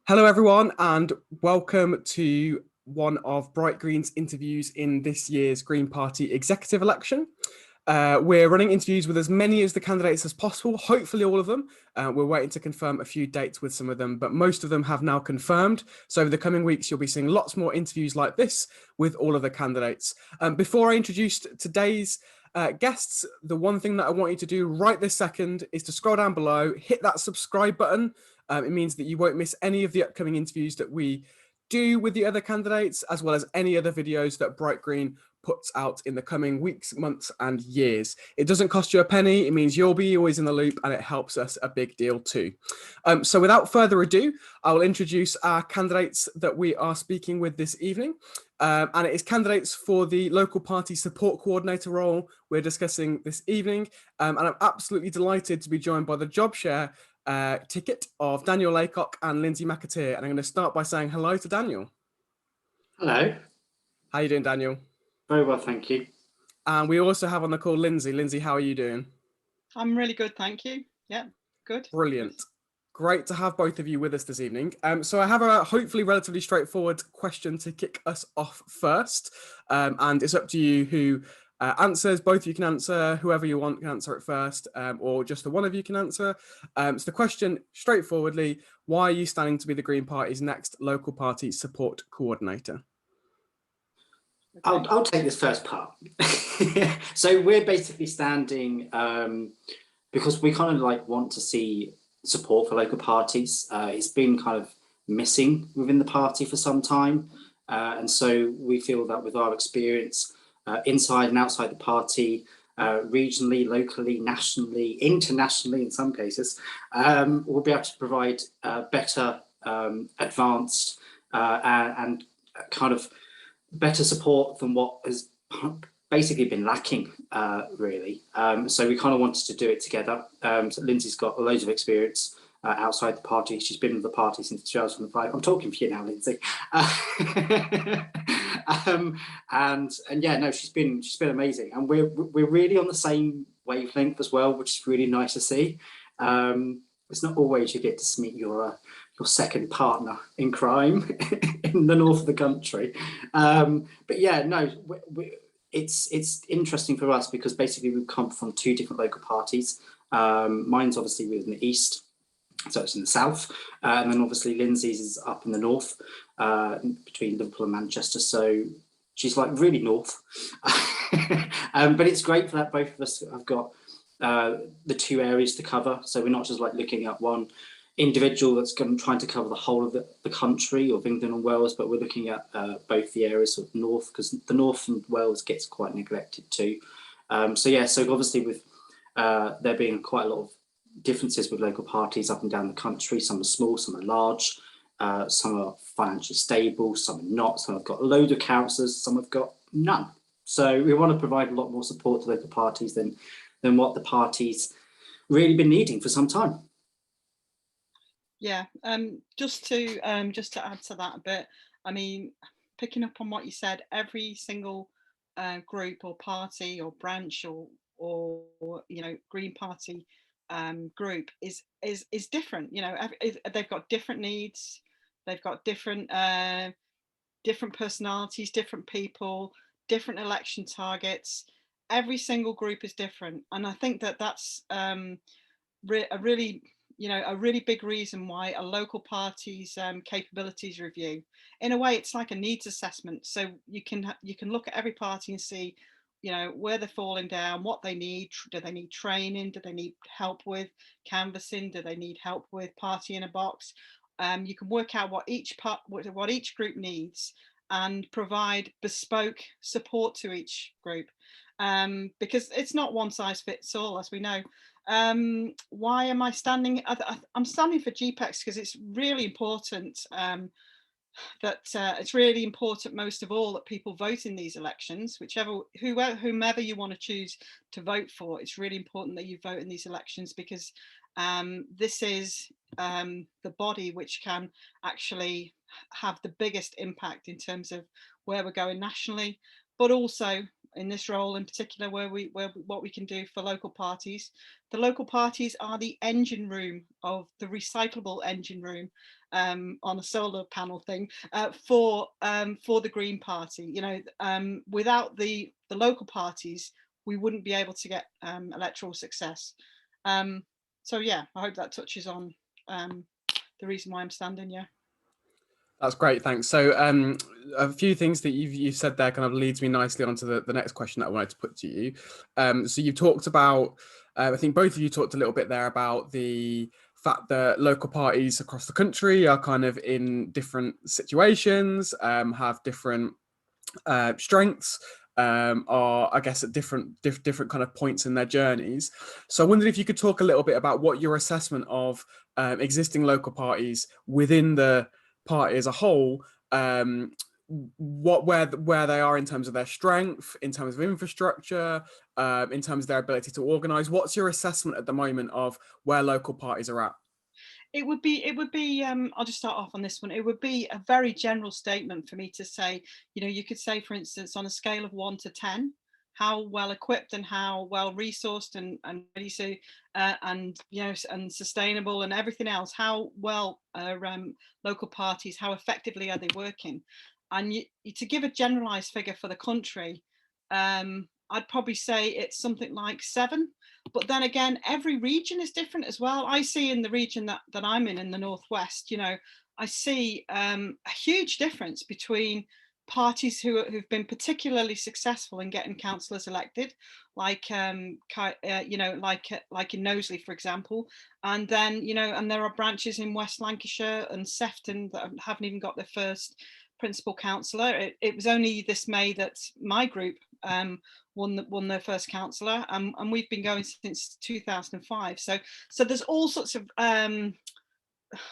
Hello, everyone, and welcome to one of Bright Green's interviews in this year's Green Party executive election. We're running interviews with as many of the candidates as possible, hopefully all of them. We're waiting to confirm a few dates with some of them, but most of them have now confirmed. So over the coming weeks, you'll be seeing lots more interviews like this with all of the candidates. Before I introduce today's guests, the one thing that I want you to do right this second is to scroll down below, hit that subscribe button. It means that you won't miss any of the upcoming interviews that we do with the other candidates, as well as any other videos that Bright Green puts out in the coming weeks, months, and years. It doesn't cost you a penny. It means you'll be always in the loop, and it helps us a big deal too. So without further ado, I will introduce our candidates that we are speaking with this evening. And it is candidates for the local party support coordinator role we're discussing this evening. And I'm absolutely delighted to be joined by the job share ticket of Daniel Laycock and Lyndsay McAteer. And I'm going to start by saying hello to Daniel. Hello. How are you doing, Daniel? Very well, thank you. And we also have on the call Lyndsay. Lyndsay, how are you doing? I'm really good, thank you. Yeah, good. Brilliant. Great to have both of you with us this evening. So I have a hopefully relatively straightforward question to kick us off first. And it's up to you who answers. Both of you can answer, whoever you want can answer it first, or just the one of you can answer. So the question, straightforwardly, why are you standing to be the Green Party's next local party support coordinator? Okay. I'll take this first part. So we're basically standing because we kind of want to see support for local parties. It's been kind of missing within the party for some time. And so we feel that with our experience inside and outside the party, regionally, locally, nationally, internationally in some cases, we'll be able to provide better, advanced and kind of better support than what has basically been lacking, really. So we kind of wanted to do it together. So Lyndsay's got loads of experience outside the party. She's been with the party since 2005. I'm talking for you now, Lyndsay. And yeah, no, she's been amazing, and we're really on the same wavelength as well, which is really nice to see. It's not always you get to meet your second partner in crime in the north of the country, but yeah, no, it's interesting for us because basically we've come from two different local parties. Mine's obviously within the east, so it's in the south, and then obviously Lyndsay's is up in the north, between Liverpool and Manchester, so she's like really north. But it's great for that both of us have got the two areas to cover, so we're not just like looking at one individual that's trying to cover the whole of the country of England and Wales, but we're looking at both the areas of north, because the north and Wales gets quite neglected too. So yeah, so obviously with there being quite a lot of differences with local parties up and down the country, some are small, some are large, some are financially stable, some are not, some have got a load of councillors, some have got none. So we want to provide a lot more support to local parties than what the party's really been needing for some time. Yeah, just to add to that a bit, I mean, picking up on what you said, every single group or party or branch or Green Party group is different. They've got different needs, they've got different personalities, different people, different election targets. Every single group is different, and I think that's a really big reason why a local party's capabilities review. In a way, it's like a needs assessment. So you can look at every party and see, where they're falling down, what they need. Do they need training? Do they need help with canvassing? Do they need help with party in a box? You can work out what each group needs and provide bespoke support to each group, because it's not one size fits all, as we know. Why am I standing? I'm standing for GPEX because it's really important it's really important most of all that people vote in these elections, whomever you want to choose to vote for. It's really important that you vote in these elections because this is the body which can actually have the biggest impact in terms of where we're going nationally, but also in this role in particular, what we can do for local parties. The local parties are the engine room of the recyclable engine room, on a solar panel thing, for the Green Party. You know, without the local parties, we wouldn't be able to get electoral success. So yeah, I hope that touches on the reason why I'm standing. Yeah. That's great, thanks. So a few things that you've said there kind of leads me nicely onto the next question that I wanted to put to you. So you've talked about, I think both of you talked a little bit there about the fact that local parties across the country are kind of in different situations, have different strengths, are, I guess, at different kind of points in their journeys. So I wondered if you could talk a little bit about what your assessment of existing local parties within the party as a whole, where they are in terms of their strength, in terms of infrastructure, in terms of their ability to organise. What's your assessment at the moment of where local parties are at? It would be I'll just start off on this one. It would be a very general statement for me to say, you know, you could say, for instance, on a scale of 1 to 10, how well equipped and how well resourced and ready to and, you know, and sustainable and everything else, how well local parties, how effectively are they working? And to give a generalized figure for the country, I'd probably say it's something like 7. But then again, every region is different as well. I see in the region that I'm in the Northwest, you know, I see a huge difference between parties who've been particularly successful in getting councillors elected, like you know, like in Knowsley, for example, and then, you know, and there are branches in West Lancashire and Sefton that haven't even got their first principal councillor. It was only this May that my group won their first councillor, and we've been going since 2005. So there's all sorts of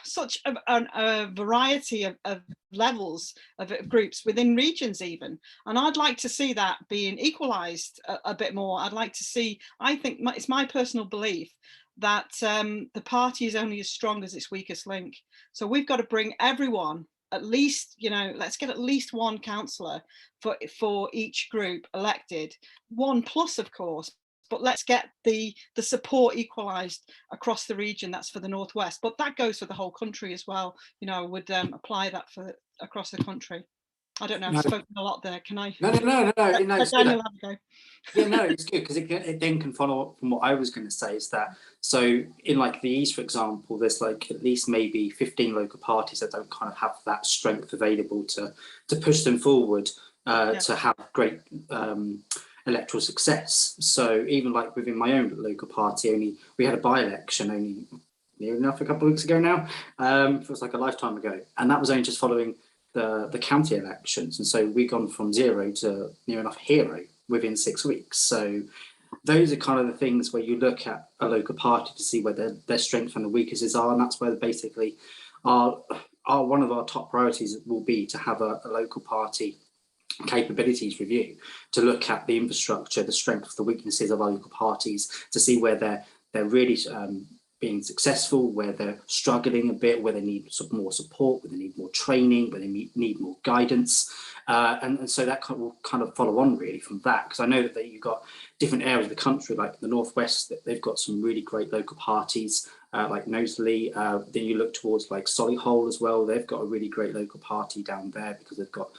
such a variety of levels of groups within regions even, and I'd like to see that being equalised a bit more. I'd like to see, I think it's my personal belief that the party is only as strong as its weakest link. So we've got to bring everyone, at least, you know, let's get at least one councillor for each group elected, 1+, of course, but let's get the support equalised across the region. That's for the Northwest, but that goes for the whole country as well. You know, I would apply that for across the country. I don't know, I've spoken a lot there. Can I? No, it's Daniel, good. have a go. Yeah, no, it's good because it then can follow up from what I was going to say, is that, so in like the East, for example, there's like at least maybe 15 local parties that don't kind of have that strength available to push them forward, to have great electoral success. So even like within my own local party, we had a by-election only near enough a couple of weeks ago now. It was like a lifetime ago, and that was only just following the county elections, and so we've gone from 0 to near enough hero within 6 weeks. So those are kind of the things where you look at a local party to see where their strengths and the weaknesses are, and that's where basically our one of our top priorities will be to have a local party capabilities review, to look at the infrastructure, the strengths, the weaknesses of our local parties, to see where they're really being successful, where they're struggling a bit, where they need more support, where they need more training, where they need more guidance, and so that will kind of follow on really from that, because I know that you've got different areas of the country, like the Northwest, that they've got some really great local parties, like Knowsley. Then you look towards like Solihull as well. They've got a really great local party down there because they've got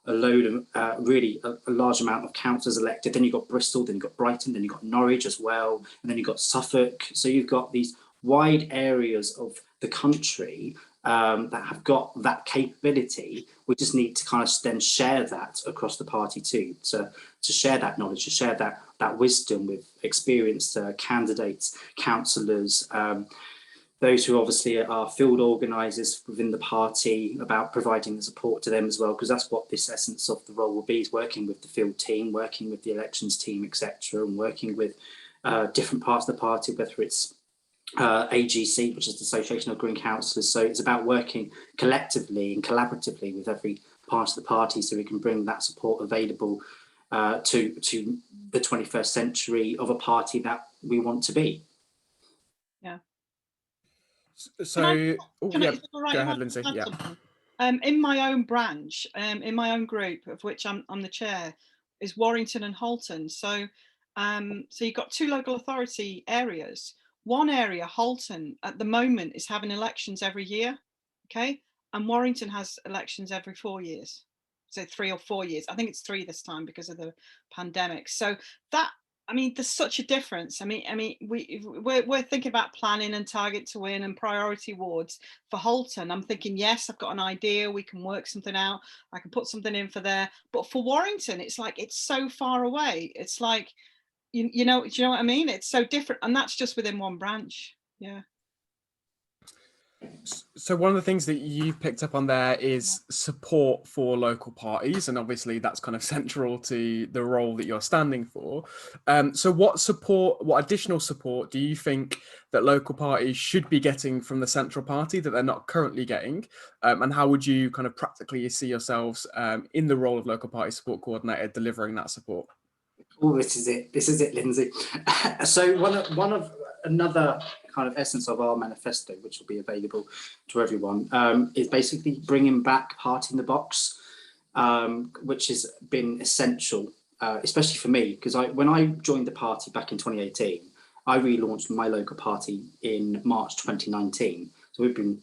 a load of really a large amount of councillors elected. Then you've got Bristol, then you've got Brighton, then you've got Norwich as well, and then you've got Suffolk. So you've got these wide areas of the country that have got that capability. We just need to kind of then share that across the party too, to share that knowledge, to share that wisdom with experienced candidates, councillors, those who obviously are field organisers within the party, about providing the support to them as well, because that's what this essence of the role will be, is working with the field team, working with the elections team, etc., and working with different parts of the party, whether it's AGC, which is the Association of Green Councillors. So it's about working collectively and collaboratively with every part of the party, so we can bring that support available to the 21st century of a party that we want to be. Yeah. So, go ahead, Lyndsay. Yeah. In my own branch, in my own group, of which I'm the chair, is Warrington and Halton. So so you've got 2 local authority areas. One area, Halton, at the moment is having elections every year, okay, and Warrington has elections every 4 years, so 3 or 4 years. I think it's 3 this time because of the pandemic. So that, I mean, there's such a difference. I mean, we're thinking about planning and target to win and priority wards for Halton. I'm thinking, yes, I've got an idea. We can work something out. I can put something in for there. But for Warrington, it's like it's so far away. It's like, you know, do you know what I mean? It's so different, and that's just within one branch. Yeah. So one of the things that you've picked up on there is support for local parties, and obviously that's kind of central to the role that you're standing for. So what additional support do you think that local parties should be getting from the central party that they're not currently getting? And how would you kind of practically see yourselves in the role of local party support coordinator delivering that support? Oh, this is it, Lyndsay. So another kind of essence of our manifesto, which will be available to everyone, is basically bringing back Party in the Box, which has been essential, especially for me, because when I joined the party back in 2018, I relaunched my local party in March 2019. So we've been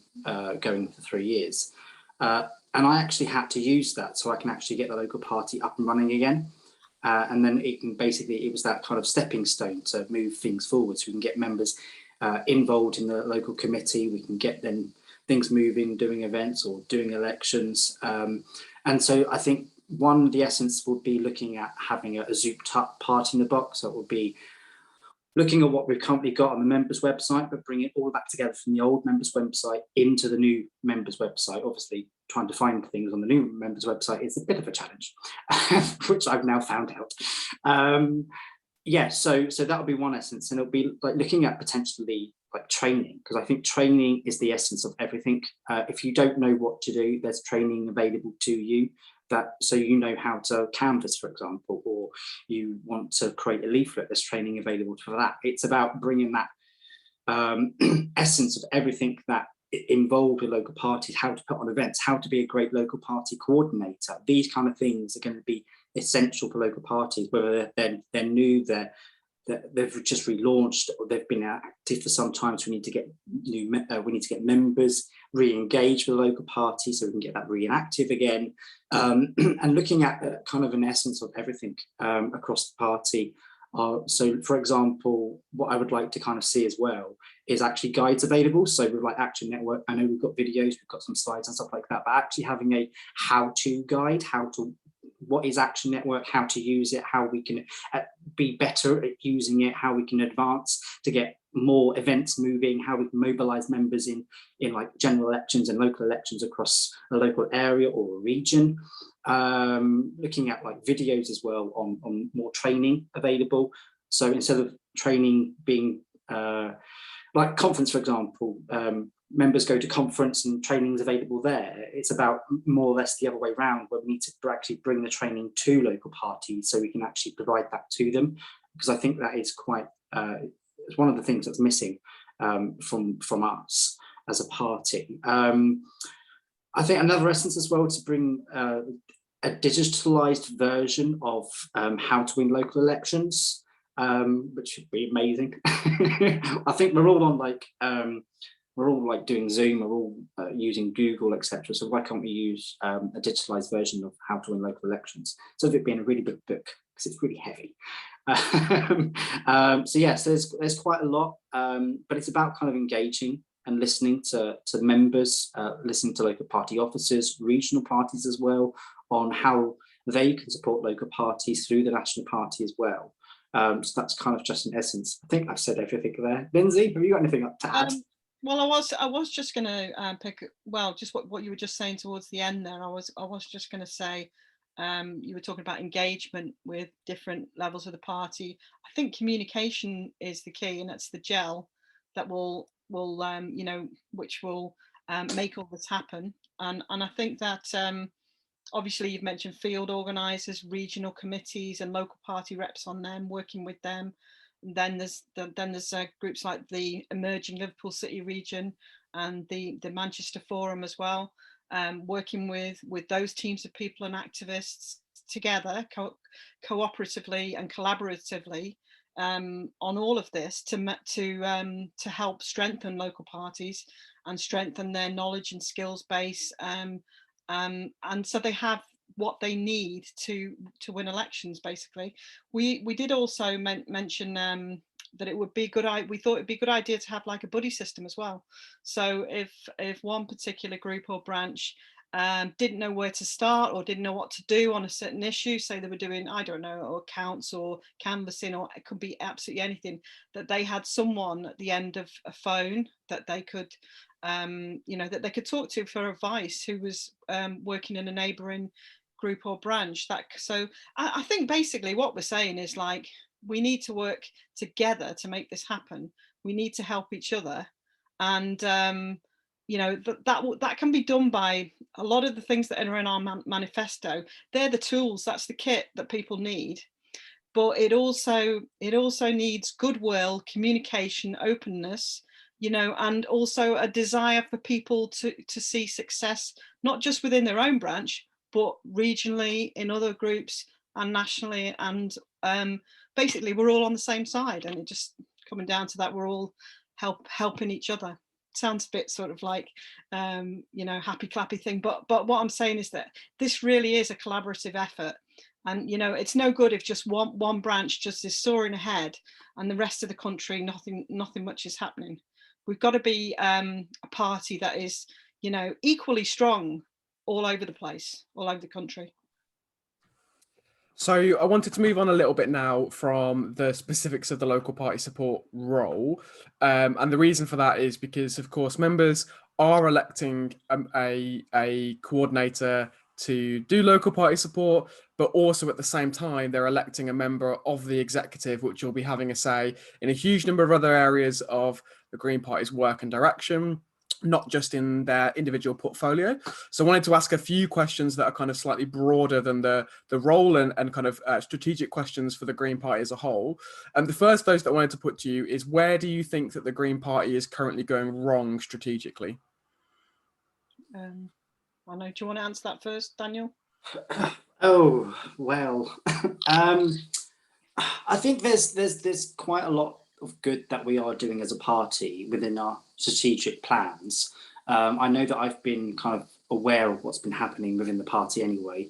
going for 3 years. And I actually had to use that so I can actually get the local party up and running again. And then it was that kind of stepping stone to move things forward, so we can get members involved in the local committee, we can get them things moving, doing events or doing elections. And so I think the essence would be looking at having a zooped up Party in the Box. So it would be looking at what we've currently got on the members website, but bringing it all back together from the old members website into the new members website. Obviously, trying to find things on the new members website is a bit of a challenge, which I've now found out. So that would be one essence, and it'll be like looking at potentially like training, because I think training is the essence of everything. If you don't know what to do, there's training available to you. So you know how to canvass, for example, or you want to create a leaflet, there's training available for that. It's about bringing that essence of everything that involved with local parties, how to put on events, how to be a great local party coordinator. These kind of things are going to be essential for local parties, whether they're new, they've just relaunched, or they've been active for some time. So we need to get members re-engaged with the local party, so we can get that re-inactive again. And looking at kind of an essence of everything across the party. So, for example, what I would like to kind of see as well is actually guides available. So with like Action Network, I know we've got videos, we've got some slides and stuff like that, but actually having a how-to guide, what is Action Network, how to use it, how we can be better at using it, how we can advance to get more events moving, how we can mobilize members in like general elections and local elections across a local area or a region. Looking at like videos as well on more training available. So instead of training being like conference, for example, members go to conference and training is available there. It's about more or less the other way around, where we need to actually bring the training to local parties so we can actually provide that to them, because I think that is quite it's one of the things that's missing from us as a party. I think another essence as well to bring a digitalized version of how to win local elections, which would be amazing. I think we're all on we're all like doing Zoom, we're all using Google, etc. So why can't we use a digitalized version of how to win local elections? So it being a really big book, because it's really heavy. So yes, there's quite a lot, but it's about kind of engaging and listening to members, listening to local party officers, regional parties as well, on how they can support local parties through the national party as well. So that's kind of just an essence. I think I've said everything there. Lyndsay, have you got anything to add? Well, I was just going to pick, well, just what you were just saying towards the end there. I was just going to say, you were talking about engagement with different levels of the party. I think communication is the key, and that's the gel that will you know, which will make all this happen. And I think that obviously you've mentioned field organisers, regional committees, and local party reps on them, working with them. And then there's groups like the emerging Liverpool City region and the Manchester Forum as well, working with those teams of people and activists together cooperatively and collaboratively on all of this to help strengthen local parties and strengthen their knowledge and skills base, and so they have what they need to win elections. Basically, we did also mention that it would be good. We thought it'd be a good idea to have like a buddy system as well. So if one particular group or branch didn't know where to start or didn't know what to do on a certain issue, say they were doing, I don't know, or accounts or canvassing, or it could be absolutely anything, that they had someone at the end of a phone that they could that they could talk to for advice, who was working in a neighbouring group or branch. So I think basically what we're saying is, like, we need to work together to make this happen. We need to help each other, and that can be done by a lot of the things that are in our manifesto. They're the tools, that's the kit that people need, but it also needs goodwill, communication, openness, and also a desire for people to see success, not just within their own branch, but regionally, in other groups, and nationally. And basically we're all on the same side, and it just coming down to that, we're all helping each other. Sounds a bit sort of like happy clappy thing, but what I'm saying is that this really is a collaborative effort. And it's no good if just one branch just is soaring ahead and the rest of the country nothing much is happening. We've got to be a party that is equally strong all over the place, all over the country. So I wanted to move on a little bit now from the specifics of the local party support role. And the reason for that is because, of course, members are electing a coordinator to do local party support, but also at the same time, they're electing a member of the executive, which will be having a say in a huge number of other areas of the Green Party's work and direction, not just in their individual portfolio. So I wanted to ask a few questions that are kind of slightly broader than the role and kind of strategic questions for the Green Party as a whole. And the first of those that I wanted to put to you is, where do you think that the Green Party is currently going wrong strategically? I know. Do you want to answer that first, Daniel? Oh, well, I think there's quite a lot of good that we are doing as a party within our strategic plans. I know that I've been kind of aware of what's been happening within the party anyway,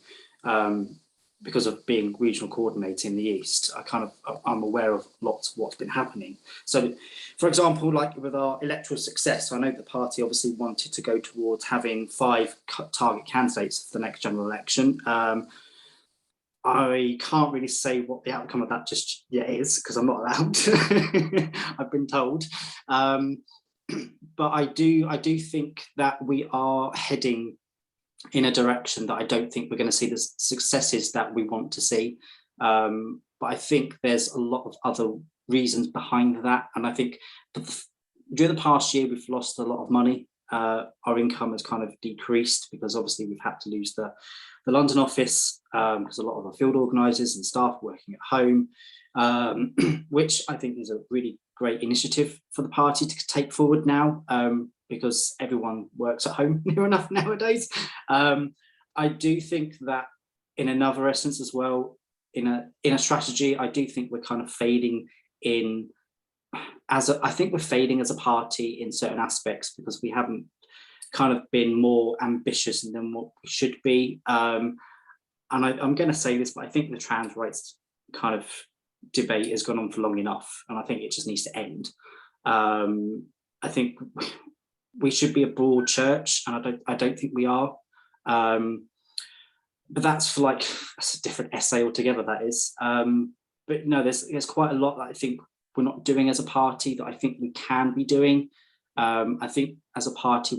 because of being regional coordinator in the East. I'm aware of lots of what's been happening. So, for example, like with our electoral success, I know the party obviously wanted to go towards having 5 target candidates for the next general election. I can't really say what the outcome of that just yet is, because I'm not allowed. I've been told. But I do think that we are heading in a direction that I don't think we're going to see the successes that we want to see. But I think there's a lot of other reasons behind that. And I think during the past year, we've lost a lot of money. Our income has kind of decreased because obviously we've had to lose the London office, because a lot of our field organisers and staff are working at home, which I think is a really great initiative for the party to take forward now, because everyone works at home near enough nowadays. I do think that in another essence as well, in a strategy, I do think we're kind of fading in I think we're fading as a party in certain aspects, because we haven't kind of been more ambitious than what we should be. And I'm going to say this, but I think the trans rights kind of debate has gone on for long enough, and I think it just needs to end. I think we should be a broad church, and I don't think we are. But that's a different essay altogether, that is. But no, there's quite a lot that I think we're not doing as a party that I think we can be doing. I think as a party,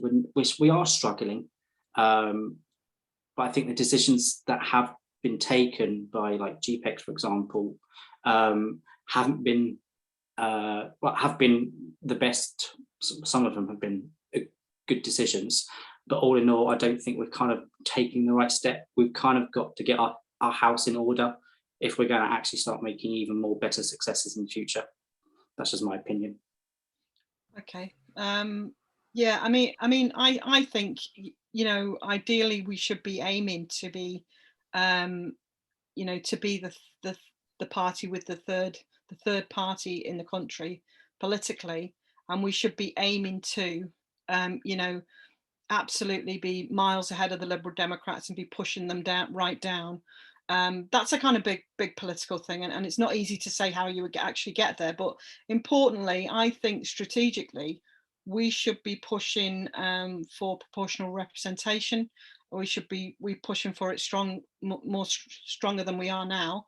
we are struggling. But I think the decisions that have been taken by like GPEX, for example, haven't been have been the best. Some of them have been good decisions, but all in all, I don't think we're kind of taking the right step. We've kind of got to get our house in order if we're going to actually start making even more better successes in the future. That's just my opinion. Okay. Yeah, I mean, I think, ideally we should be aiming to be you know, to be the party with the third party in the country politically, and we should be aiming to, you know, absolutely be miles ahead of the Liberal Democrats and be pushing them right down. That's a kind of big political thing, and it's not easy to say how you would actually get there. But importantly, I think strategically, we should be pushing for proportional representation. We should be pushing for it stronger than we are now.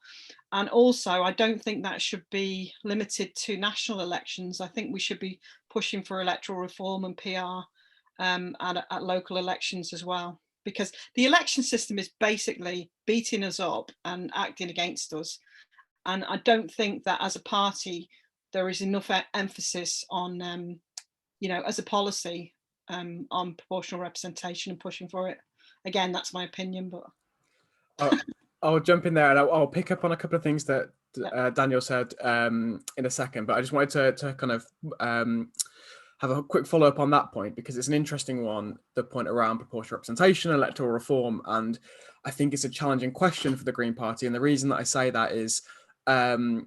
And also, I don't think that should be limited to national elections. I think we should be pushing for electoral reform and PR at local elections as well, because the election system is basically beating us up and acting against us. And I don't think that as a party, there is enough emphasis on, you know, as a policy on proportional representation and pushing for it. Again, that's my opinion, but I'll jump in there and I'll pick up on a couple of things that Daniel said in a second, but I just wanted to kind of have a quick follow up on that point, because it's an interesting one, the point around proportional representation, electoral reform. And I think it's a challenging question for the Green Party. And the reason that I say that is, well,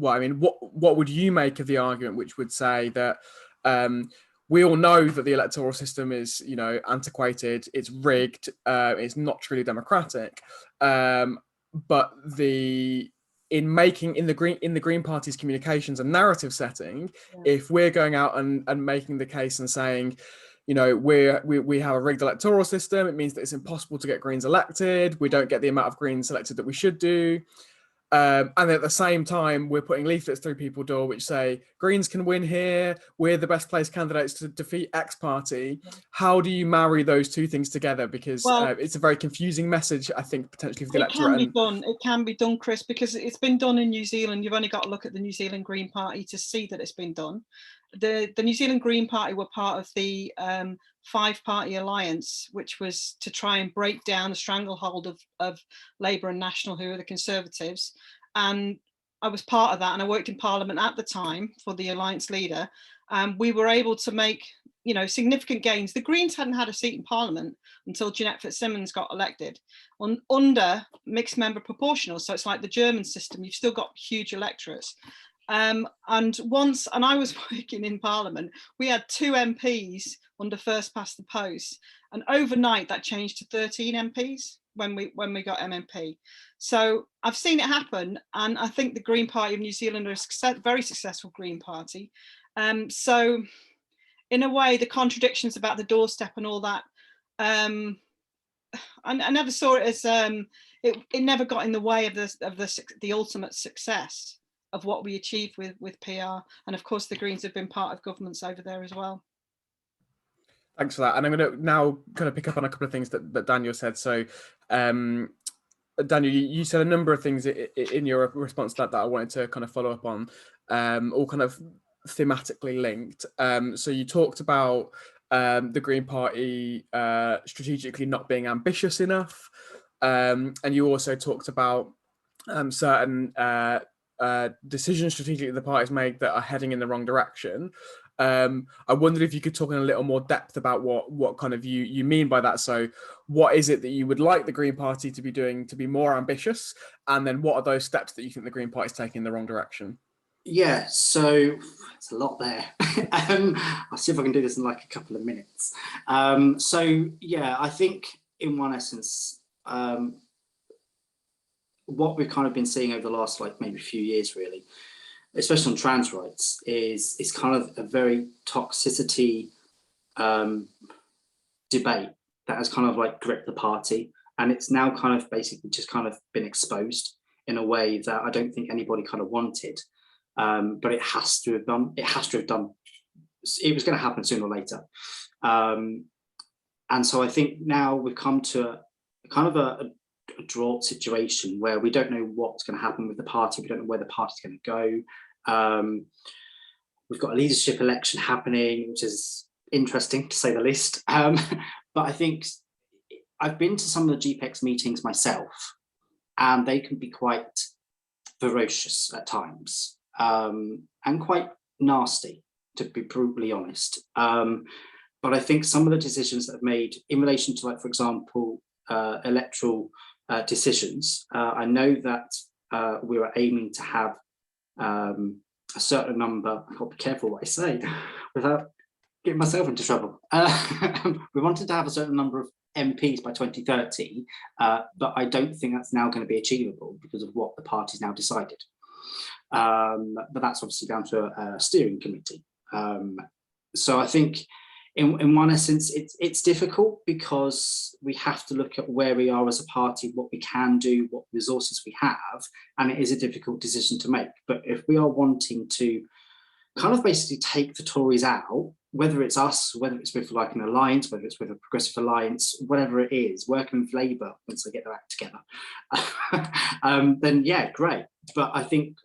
I mean, what would you make of the argument which would say that we all know that the electoral system is, you know, antiquated, it's rigged, it's not truly democratic, but in the Green Party's communications and narrative setting, if we're going out and making the case and saying, you know, we have a rigged electoral system, it means that it's impossible to get Greens elected, we don't get the amount of Greens elected that we should do. And at the same time, we're putting leaflets through people's door which say Greens can win here, we're the best placed candidates to defeat X party. How do you marry those two things together? Because it's a very confusing message, I think, potentially for the electorate. It can be done, Chris, because it's been done in New Zealand. You've only got to look at the New Zealand Green Party to see that it's been done. The New Zealand Green Party were part of the five-party alliance, which was to try and break down the stranglehold of Labour and National, who are the Conservatives. And I was part of that, and I worked in Parliament at the time for the alliance leader. We were able to make, you know, significant gains. The Greens hadn't had a seat in Parliament until Jeanette Fitzsimmons got elected under mixed member proportional. So it's like the German system. You've still got huge electorates. And I was working in Parliament, we had 2 MPs under first past the post, and overnight that changed to 13 MPs when we got MMP. So I've seen it happen, and I think the Green Party of New Zealand are a very successful Green Party. So in a way, the contradictions about the doorstep and all that, I never saw it as it never got in the way of the ultimate success of what we achieved with PR. And of course, the Greens have been part of governments over there as well. Thanks for that. And I'm going to now kind of pick up on a couple of things that Daniel said. So, Daniel, you said a number of things in your response to that I wanted to kind of follow up on, all kind of thematically linked. So you talked about the Green Party strategically not being ambitious enough. And you also talked about certain decisions strategically the party's made that are heading in the wrong direction. I wondered if you could talk in a little more depth about what kind of you mean by that. So what is it that you would like the Green Party to be doing to be more ambitious? And then what are those steps that you think the Green Party is taking in the wrong direction? Yeah, so it's a lot there. I'll see if I can do this in like a couple of minutes. So yeah, I think in one essence, what we've kind of been seeing over the last like maybe few years really, especially on trans rights, is kind of a very toxicity debate that has kind of like gripped the party, and it's now kind of basically just kind of been exposed in a way that I don't think anybody kind of wanted, but it has to have done. It has to have done. It was going to happen sooner or later, and so I think now we've come to a kind of a drought situation where we don't know what's going to happen with the party. We don't know where the party's going to go. We've got a leadership election happening, which is interesting to say the least. But I think I've been to some of the GPEX meetings myself, and they can be quite ferocious at times, and quite nasty, to be brutally honest. But I think some of the decisions that have made in relation to, like, for example, electoral decisions. I know that we were aiming to have a certain number. I'll be careful what I say without getting myself into trouble. We wanted to have a certain number of MPs by 2030, but I don't think that's now going to be achievable because of what the party's now decided. But that's obviously down to a steering committee. So I think in one essence, it's difficult because we have to look at where we are as a party, what we can do, what resources we have, and it is a difficult decision to make. But if we are wanting to kind of basically take the Tories out, whether it's us, whether it's with like an alliance, whether it's with a progressive alliance, whatever it is, working with Labour once they get their act together, then yeah, great. But I think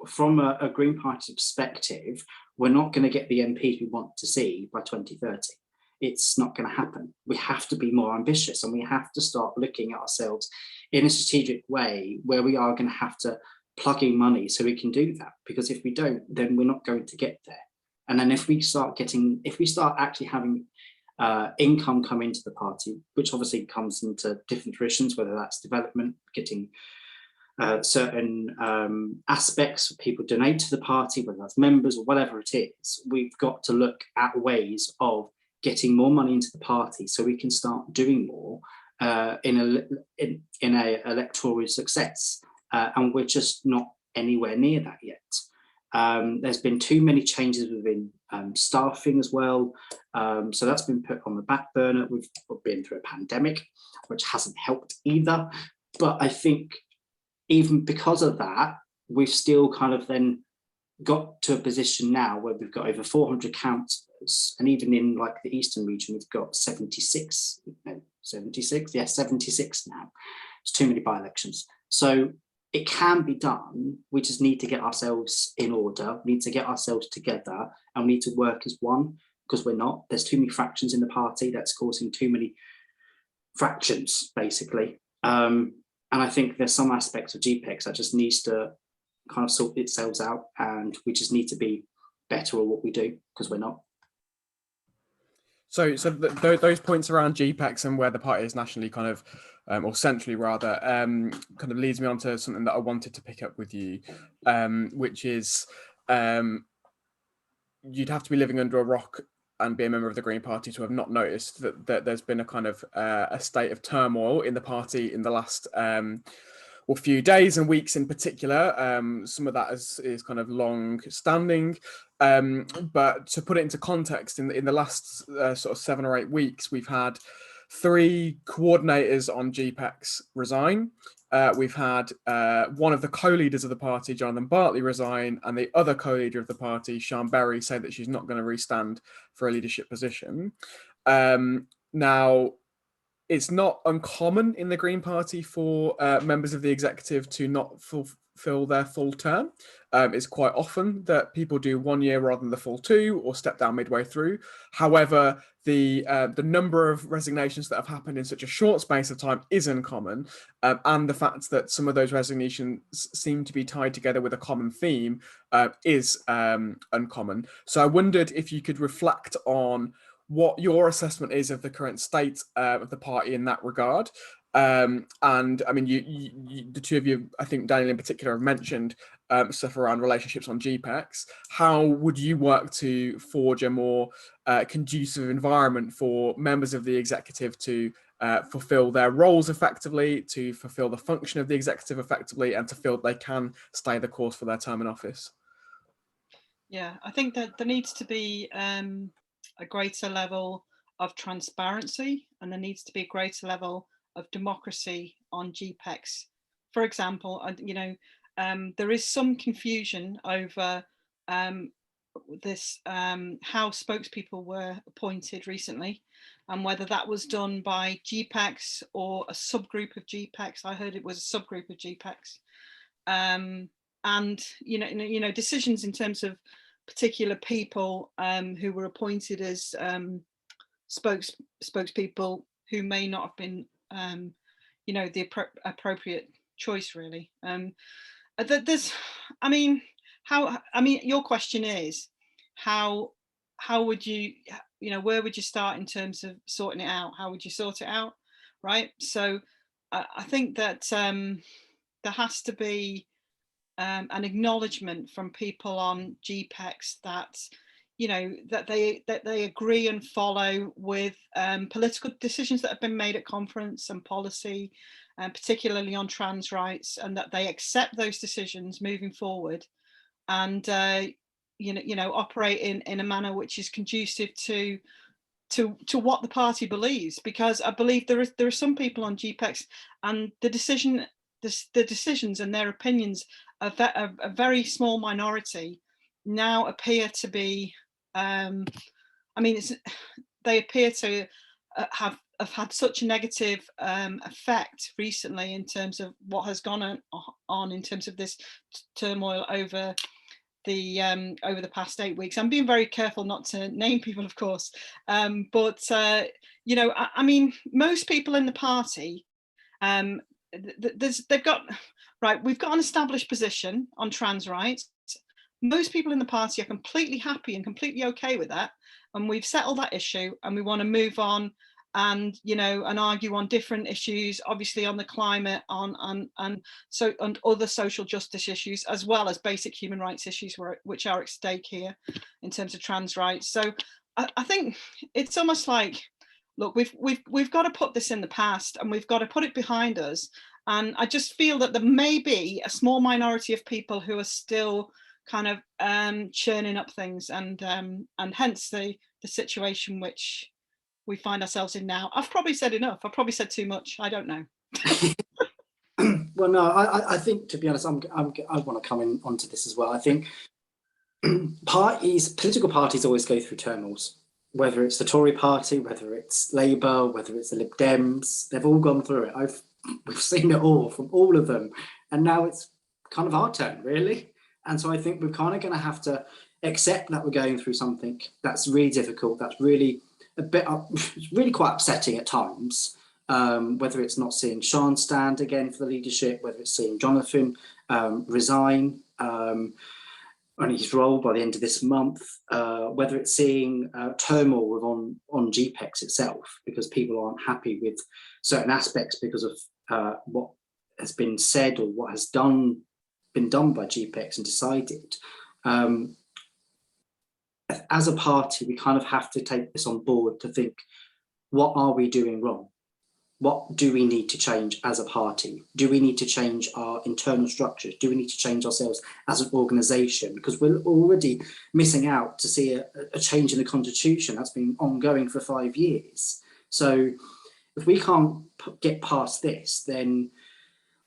from a Green Party perspective, we're not going to get the MPs we want to see by 2030. It's not going to happen. We have to be more ambitious, and we have to start looking at ourselves in a strategic way where we are going to have to plug in money so we can do that. Because if we don't, then we're not going to get there. And then if we start actually having income come into the party, which obviously comes into different directions, whether that's development, getting certain aspects of people donate to the party, whether that's members or whatever it is, we've got to look at ways of getting more money into the party so we can start doing more in a electoral success. And we're just not anywhere near that yet. There's been too many changes within staffing as well. So that's been put on the back burner. We've been through a pandemic, which hasn't helped either. But I think even because of that, we've still kind of then got to a position now where we've got over 400 councillors, and even in like the Eastern region, we've got 76 now. It's too many by-elections. So it can be done. We just need to get ourselves in order. We need to get ourselves together, and we need to work as one, because we're not. There's too many fractions in the party. That's causing too many fractions, basically. And I think there's some aspects of GPEX that just needs to kind of sort itself out, and we just need to be better at what we do, because we're not. So those points around GPEX and where the party is nationally kind of, or centrally rather, kind of leads me on to something that I wanted to pick up with you, which is you'd have to be living under a rock and be a member of the Green Party to have not noticed that there's been a kind of a state of turmoil in the party in the last few days and weeks in particular. Some of that is kind of long standing. But to put it into context, in the last sort of 7 or 8 weeks, we've had 3 coordinators on GPEX resign. We've had one of the co-leaders of the party, Jonathan Bartley, resign, and the other co-leader of the party, Sian Berry, say that she's not going to restand for a leadership position. Now, it's not uncommon in the Green Party for members of the executive to not fulfill their full term. It's quite often that people do 1 year rather than the full 2, or step down midway through. However, the number of resignations that have happened in such a short space of time is uncommon, and the fact that some of those resignations seem to be tied together with a common theme is uncommon. So I wondered if you could reflect on what your assessment is of the current state of the party in that regard. And I mean, you, the two of you, I think Daniel in particular, have mentioned stuff around relationships on GPEX. How would you work to forge a more conducive environment for members of the executive to fulfill their roles effectively, to fulfill the function of the executive effectively, and to feel they can stay the course for their term in office? Yeah, I think that there needs to be a greater level of transparency, and there needs to be a greater level of democracy on GPEX. For example, there is some confusion over this how spokespeople were appointed recently, and whether that was done by GPEX or a subgroup of GPEX. I heard it was a subgroup of GPEX. And decisions in terms of particular people who were appointed as spokespeople who may not have been the appropriate choice, really. Your question is how would you, where would you start in terms of sorting it out? How would you sort it out, right? So I think that there has to be an acknowledgement from people on GPEX that, you know, that they agree and follow with political decisions that have been made at conference and policy, particularly on trans rights, and that they accept those decisions moving forward, and you know, operate in a manner which is conducive to what the party believes. Because I believe there are some people on GPEX, and the decisions and their opinions of a very small minority now appear to be, I mean, they appear to have had such a negative effect recently in terms of what has gone on in terms of this turmoil over the past 8 weeks. I'm being very careful not to name people, of course, but you know, I mean, most people in the party, they've got, right, we've got an established position on trans rights. Most people in the party are completely happy and completely okay with that, and we've settled that issue, and we want to move on and, you know, and argue on different issues, obviously on the climate, on other social justice issues, as well as basic human rights issues which are at stake here in terms of trans rights. So I think it's almost like, look, we've got to put this in the past, and we've got to put it behind us. And I just feel that there may be a small minority of people who are still kind of churning up things, and hence the situation which we find ourselves in now. I've probably said enough. I've probably said too much. I don't know. Well, no, I think, to be honest, I want to come in onto this as well. I think political parties always go through turmoils, whether it's the Tory party, whether it's Labour, whether it's the Lib Dems. They've all gone through it. We've seen it all from all of them. And now it's kind of our turn, really. And so I think we're kind of going to have to accept that we're going through something that's really difficult, that's really it's really quite upsetting at times, whether it's not seeing Sean stand again for the leadership, whether it's seeing Jonathan resign on his role by the end of this month, whether it's seeing turmoil on GPEX itself, because people aren't happy with certain aspects because of what has been said or what has been done by GPEX and decided. As a party, we kind of have to take this on board to think, what are we doing wrong? What do we need to change as a party? Do we need to change our internal structures? Do we need to change ourselves as an organisation? Because we're already missing out to see a change in the constitution that's been ongoing for 5 years. So if we can't get past this, then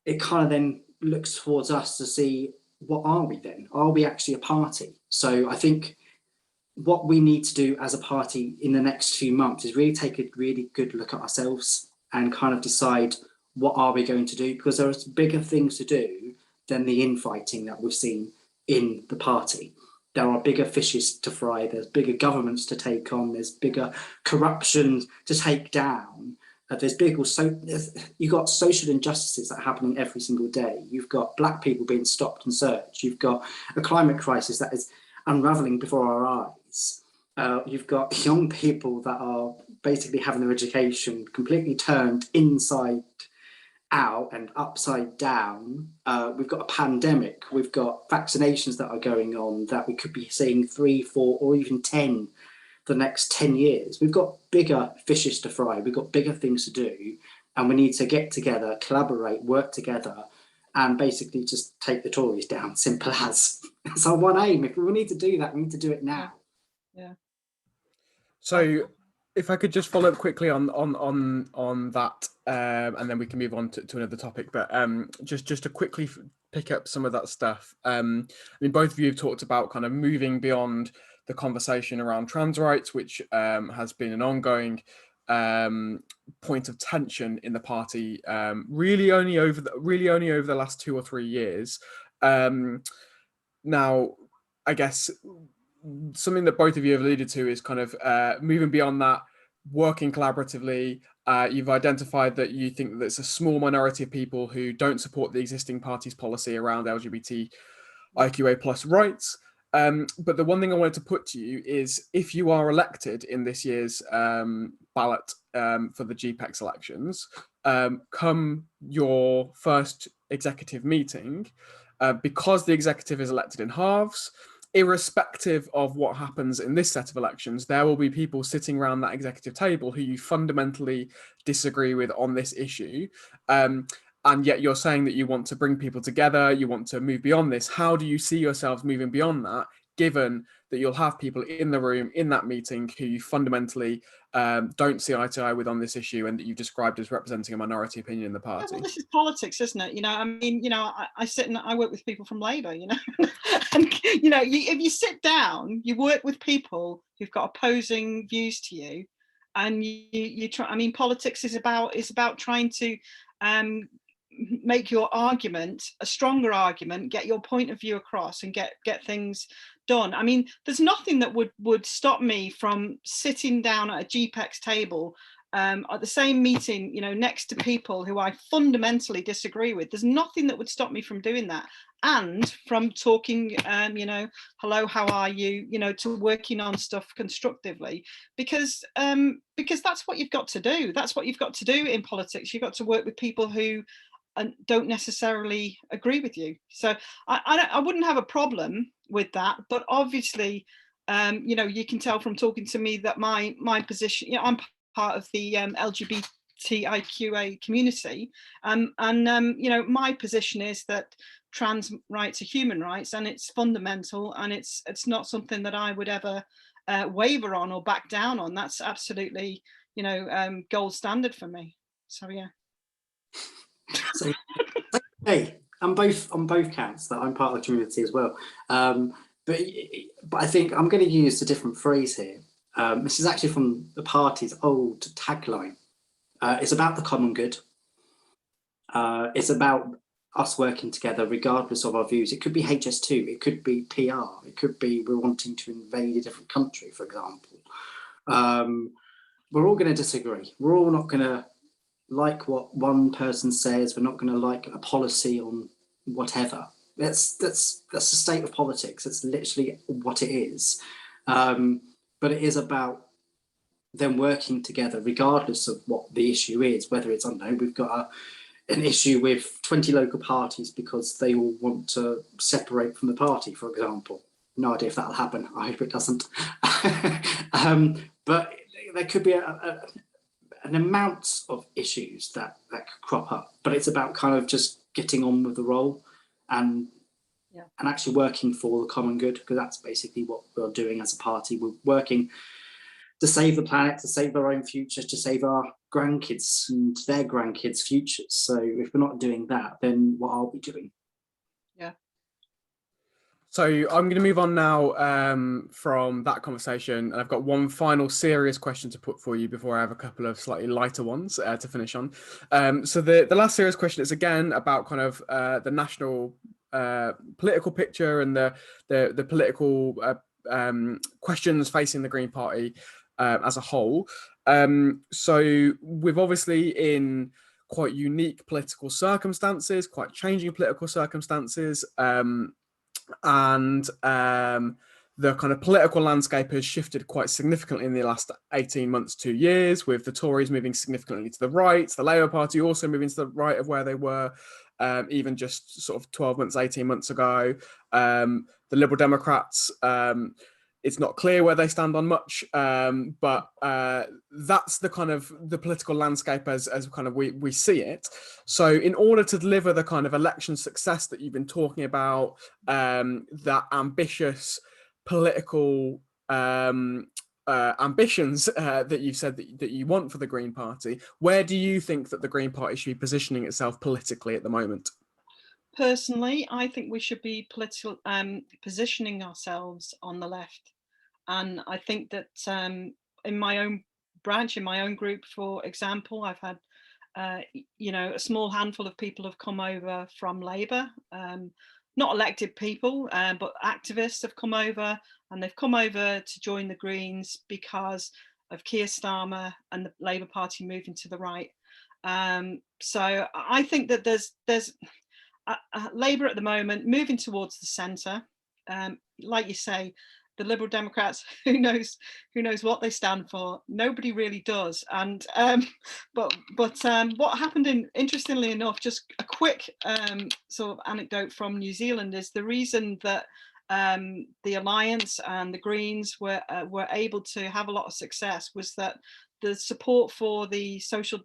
it kind of then looks towards us to see, what are we then? Are we actually a party? So I think what we need to do as a party in the next few months is really take a really good look at ourselves and kind of decide, what are we going to do? Because there are bigger things to do than the infighting that we've seen in the party. There are bigger fishes to fry, there's bigger governments to take on, there's bigger corruption to take down. You've got social injustices that are happening every single day. You've got Black people being stopped and searched. You've got a climate crisis that is unraveling before our eyes. You've got young people that are basically having their education completely turned inside out and upside down. We've got a pandemic. We've got vaccinations that are going on that we could be seeing 3, 4, or even 10 for the next 10 years. We've got bigger fishes to fry. We've got bigger things to do, and we need to get together, collaborate, work together, and basically just take the Tories down. Simple as. That's our one aim. If we need to do that, we need to do it now. Yeah. So, if I could just follow up quickly on that, and then we can move on to another topic. But just to quickly pick up some of that stuff. I mean, both of you have talked about kind of moving beyond the conversation around trans rights, which has been an ongoing point of tension in the party, really only over the last 2 or 3 years. Now, I guess something that both of you have alluded to is kind of moving beyond that, working collaboratively. You've identified that you think that there's a small minority of people who don't support the existing party's policy around LGBTIQA+ rights. But the one thing I wanted to put to you is, if you are elected in this year's ballot for the GPEX elections, come your first executive meeting, because the executive is elected in halves, irrespective of what happens in this set of elections, there will be people sitting around that executive table who you fundamentally disagree with on this issue. And yet you're saying that you want to bring people together, you want to move beyond this. How do you see yourselves moving beyond that, given that you'll have people in the room in that meeting who you fundamentally don't see eye to eye with on this issue, and that you've described as representing a minority opinion in the Yeah, party? well, this is politics, isn't it? I mean, I sit and I work with people from Labour, and if you sit down, you work with people who've got opposing views to you, and you try. I mean, politics is about trying to make your argument a stronger argument, get your point of view across, and get things done. I mean, there's nothing that would stop me from sitting down at a GPEX table at the same meeting, next to people who I fundamentally disagree with. There's nothing that would stop me from doing that, and from talking, hello, how are you, to working on stuff constructively, because that's what you've got to do. That's what you've got to do in politics. You've got to work with people who don't necessarily agree with you. So I wouldn't have a problem with that, but obviously, you can tell from talking to me that my position, I'm part of the LGBTIQA community, and my position is that trans rights are human rights, and it's fundamental, and it's not something that I would ever waver on or back down on. That's absolutely gold standard for me. So yeah. So, hey, on both counts that I'm part of the community as well. But I think I'm going to use a different phrase here. This is actually from the party's old tagline. It's about the common good. It's about us working together regardless of our views. It could be HS2, it could be PR, it could be we're wanting to invade a different country, for example. We're all going to disagree. We're all not going to like what one person says. We're not going to like a policy on whatever. That's the state of politics. It's literally what it is. But it is about them working together regardless of what the issue is, whether it's, I don't know, we've got an issue with 20 local parties because they all want to separate from the party, for example. No idea if that'll happen. I hope it doesn't. But there could be an amount of issues that could crop up, but it's about kind of just getting on with the role and actually working for the common good, because that's basically what we're doing as a party. We're working to save the planet, to save our own future, to save our grandkids and their grandkids' futures. So if we're not doing that, then what are we doing? Yeah. So I'm going to move on now from that conversation, and I've got one final serious question to put for you before I have a couple of slightly lighter ones to finish on. So the last serious question is again about kind of the national political picture and the political questions facing the Green Party as a whole. So we've obviously in quite unique political circumstances, quite changing political circumstances, and the kind of political landscape has shifted quite significantly in the last 18 months, 2 years, with the Tories moving significantly to the right, the Labour Party also moving to the right of where they were even just sort of 12 months, 18 months ago. The Liberal Democrats, it's not clear where they stand on much, but that's the kind of the political landscape as kind of we see it. So in order to deliver the kind of election success that you've been talking about, that ambitious political ambitions that you've said that you want for the Green Party, where do you think that the Green Party should be positioning itself politically at the moment? Personally, I think we should be positioning ourselves on the left. And I think that in my own branch, in my own group, for example, I've had, a small handful of people have come over from Labour, not elected people, but activists have come over, and they've come over to join the Greens because of Keir Starmer and the Labour Party moving to the right. So I think that there's Labour at the moment moving towards the centre, like you say, the Liberal Democrats, who knows what they stand for? Nobody really does. And but what happened, interestingly enough, just a quick sort of anecdote from New Zealand, is the reason that the Alliance and the Greens were able to have a lot of success was that the support for the Social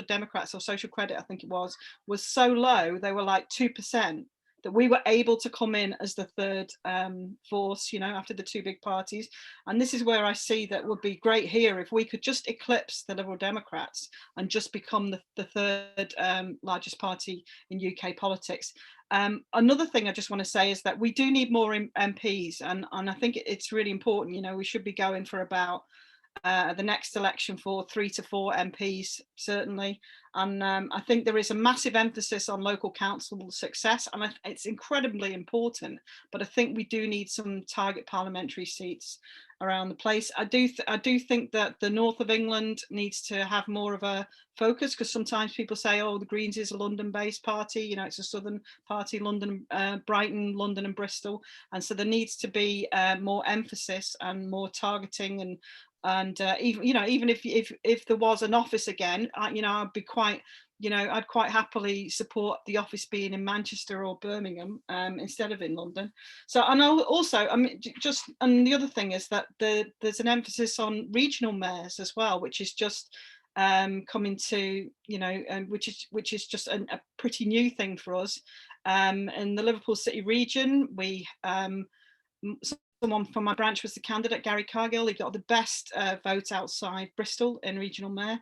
Democrats, or Social Credit, I think it was so low. They were like 2%. That we were able to come in as the third force, after the two big parties. And this is where I see that would be great here if we could just eclipse the Liberal Democrats and just become the third largest party in UK politics. Another thing I just want to say is that we do need more MPs, and I think it's really important. We should be going for about the next election for 3 to 4 MPs, certainly. And I think there is a massive emphasis on local council success, and it's incredibly important. But I think we do need some target parliamentary seats around the place. I do think that the north of England needs to have more of a focus, because sometimes people say, oh, the Greens is a London-based party, it's a southern party, London, Brighton, London and Bristol. And so there needs to be more emphasis and more targeting, and even if there was an office again, I'd be quite, I'd quite happily support the office being in Manchester or Birmingham instead of in London. So, and also, and the other thing is that there's an emphasis on regional mayors as well, which is just coming to, which is just a pretty new thing for us. In the Liverpool City region, we someone from my branch was the candidate, Gary Cargill. He got the best vote outside Bristol in regional mayor.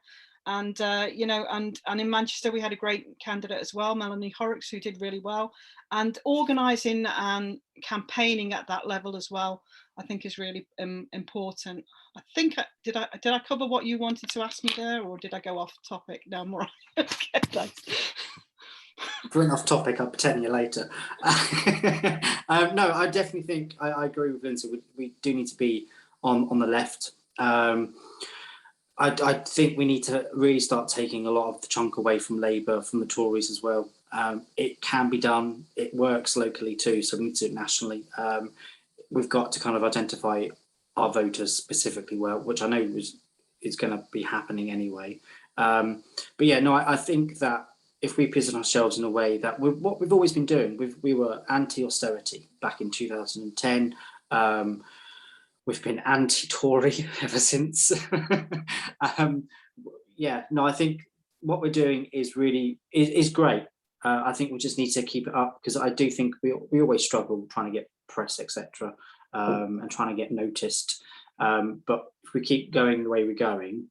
And, and in Manchester, we had a great candidate as well, Melanie Horrocks, who did really well. And organising and campaigning at that level as well, I think is really important. I think, did I cover what you wanted to ask me there, or did I go off topic? No, I'm all right. Okay, thanks. Bring off topic, I'll pretend you later. No, I definitely think I agree with Lyndsay. We do need to be on the left. I think we need to really start taking a lot of the chunk away from Labour, from the Tories as well. It can be done. It works locally too, so we need to do it nationally. We've got to kind of identify our voters specifically well, which I know is going to be happening anyway. But yeah, no, I think that if we position ourselves in a way that what we've always been doing, we were anti-austerity back in 2010. We've been anti-Tory ever since. Yeah, no, I think what we're doing is really is great. I think we just need to keep it up, because I do think we always struggle trying to get press, etc., and trying to get noticed. But if we keep going the way we're going,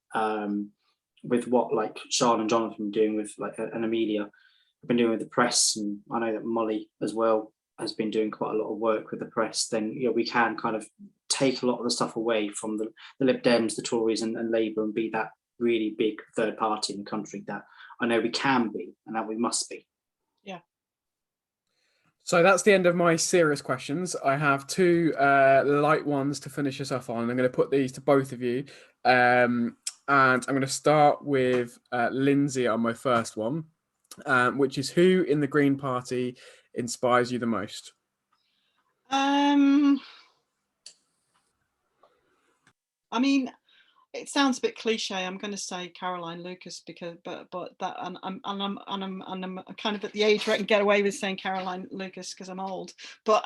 with what like Sean and Jonathan are doing with like an Amelia, have been doing with the press, and I know that Molly as well has been doing quite a lot of work with the press, then we can kind of take a lot of the stuff away from the Lib Dems, the Tories and Labour, and be that really big third party in the country that I know we can be and that we must be. Yeah. So that's the end of my serious questions. I have two light ones to finish us off on. I'm going to put these to both of you. And I'm going to start with Lyndsay on my first one, which is, who in the Green Party inspires you the most? I mean, it sounds a bit cliche. I'm going to say Caroline Lucas, because, but that, and I'm kind of at the age where I can get away with saying Caroline Lucas because I'm old. But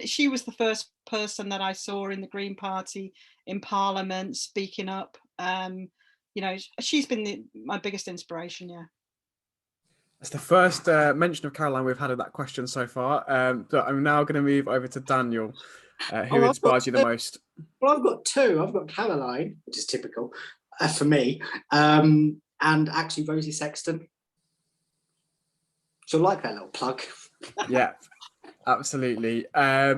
she was the first person that I saw in the Green Party in Parliament speaking up. She's been my biggest inspiration. Yeah. That's the first mention of Caroline we've had of that question so far. But I'm now going to move over to Daniel. Who inspires you the most? Well, I've got two. I've got Caroline, which is typical for me, and actually Rosie Sexton. She'll like that little plug. Yeah, absolutely.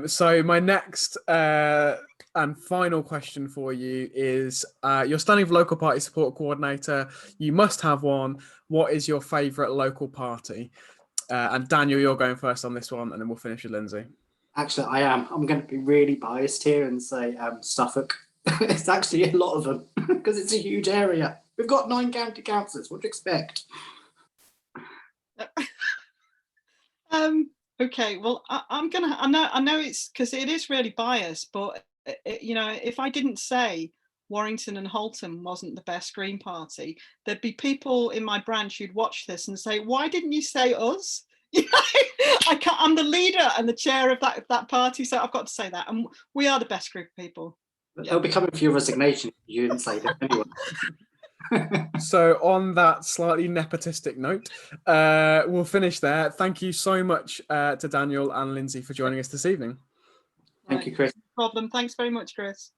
So my next and final question for you is, you're standing for local party support coordinator. You must have one. What is your favourite local party? And Daniel, you're going first on this one, and then we'll finish with Lyndsay. Actually, I am. I'm going to be really biased here and say Suffolk. It's actually a lot of them because it's a huge area. We've got 9 county councils. What do you expect? Okay, well, I know it's because it is really biased, but you know, if I didn't say Warrington and Holton wasn't the best Green Party, there'd be people in my branch who'd watch this and say, "Why didn't you say us?" You know, I can't. I'm the leader and the chair of that party, so I've got to say that, and we are the best group of people. They'll be coming for your resignation if you didn't say that anyway. So on that slightly nepotistic note, we'll finish there. Thank you so much to Daniel and Lyndsay for joining us this evening. Thank you, Chris. No problem. Thanks very much, Chris.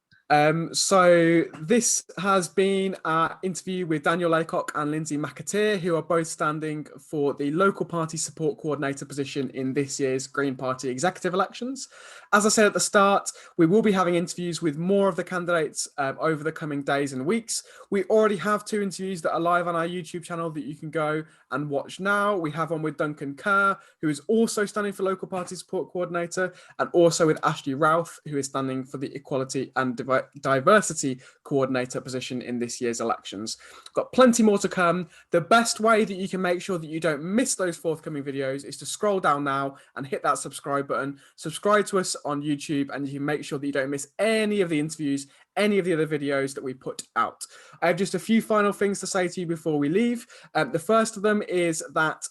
So this has been our interview with Daniel Laycock and Lyndsay McAteer, who are both standing for the local party support coordinator position in this year's Green Party executive elections. As I said at the start, we will be having interviews with more of the candidates over the coming days and weeks. We already have 2 interviews that are live on our YouTube channel that you can go and watch now. We have one with Duncan Kerr, who is also standing for local party support coordinator, and also with Ashley Routh, who is standing for the equality and diversity coordinator position in this year's elections. Got plenty more to come. The best way that you can make sure that you don't miss those forthcoming videos is to scroll down now and hit that subscribe button. Subscribe to us on YouTube, and you can make sure that you don't miss any of the interviews, any of the other videos that we put out. I have just a few final things to say to you before we leave. The first of them is that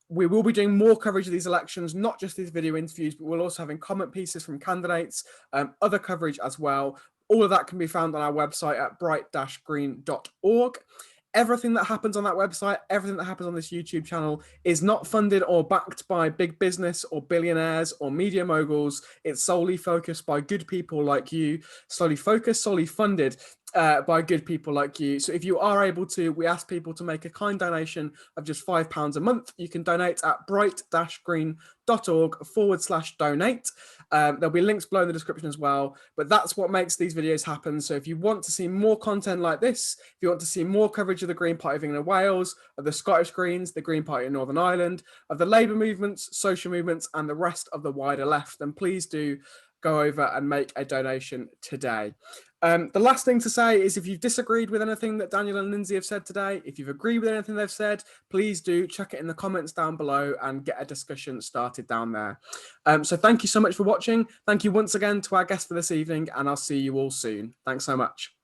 we will be doing more coverage of these elections, not just these video interviews, but we'll also having comment pieces from candidates, other coverage as well. All of that can be found on our website at bright-green.org. Everything that happens on that website, everything that happens on this YouTube channel is not funded or backed by big business or billionaires or media moguls. It's solely focused by good people like you, solely funded by good people like you. So if you are able to, we ask people to make a kind donation of just £5 a month. You can donate at bright-green.org/donate. There'll be links below in the description as well, but that's what makes these videos happen. So if you want to see more content like this, if you want to see more coverage of the Green Party of England and Wales, of the Scottish Greens, the Green Party in Northern Ireland, of the Labour movements, social movements, and the rest of the wider left, then please do go over and make a donation today. The last thing to say is if you've disagreed with anything that Daniel and Lyndsay have said today, if you've agreed with anything they've said, please do chuck it in the comments down below and get a discussion started down there. So thank you so much for watching. Thank you once again to our guest for this evening, and I'll see you all soon. Thanks so much.